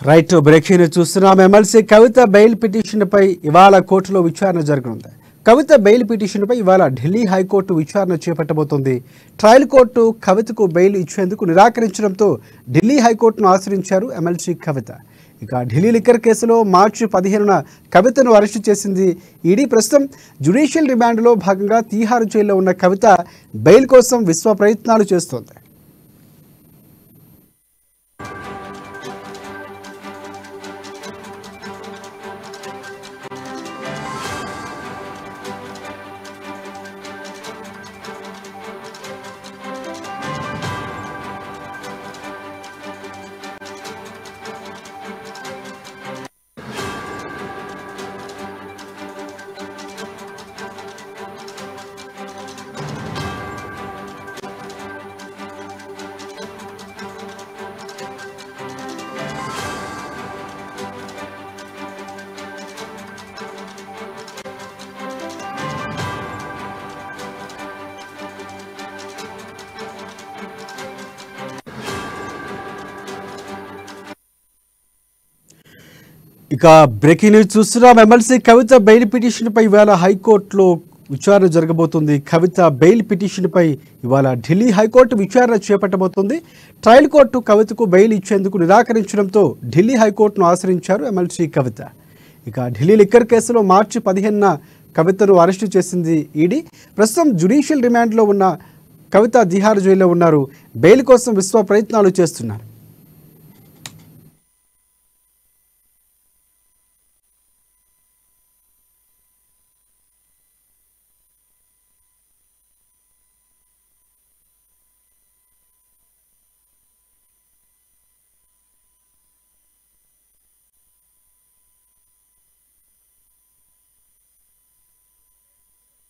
Right breaking చూస్తున్నాం. MLC కవిత bail పిటిషన్పై ఇవాళ కోర్టులో విచారణ జరగనుంది. కవిత బెయిల్ పిటిషన్పై ఇవాళ ఢిల్లీ హైకోర్టు విచారణ చేపట్టబోతోంది. ట్రయల్ కోర్టు కవితకు బెయిల్ ఇచ్చేందుకు నిరాకరించడంతో ఢిల్లీ హైకోర్టును ఆశ్రయించారు ఎమ్మెల్సీ కవిత. ఇక ఢిల్లీ లిక్కర్ కేసులో మార్చి 15న కవితను అరెస్టు చేసింది ఈడీ. ప్రస్తుతం జ్యుడిషియల్ రిమాండ్లో భాగంగా తీహార్ జైల్లో ఉన్న కవిత బెయిల్ కోసం విశ్వ ప్రయత్నాలు చేస్తోంది. ఇక బ్రేకింగ్ న్యూస్ చూస్తున్నాం. ఎమ్మెల్సీ కవిత బెయిల్ పిటిషన్పై ఇవాళ హైకోర్టులో విచారణ జరగబోతుంది. కవిత బెయిల్ పిటిషన్పై ఇవాళ ఢిల్లీ హైకోర్టు విచారణ చేపట్టబోతుంది. ట్రయల్ కోర్టు కవితకు బెయిల్ ఇచ్చేందుకు నిరాకరించడంతో ఢిల్లీ హైకోర్టును ఆశ్రయించారు ఎమ్మెల్సీ కవిత. ఇక ఢిల్లీ లిక్కర్ కేసులో మార్చి 15న కవితను అరెస్టు చేసింది ఈడీ. ప్రస్తుతం జ్యుడిషియల్ రిమాండ్లో ఉన్న కవిత తిహార్ జైల్లో ఉన్నారు. బెయిల్ కోసం విశ్వ ప్రయత్నాలు చేస్తున్నారు.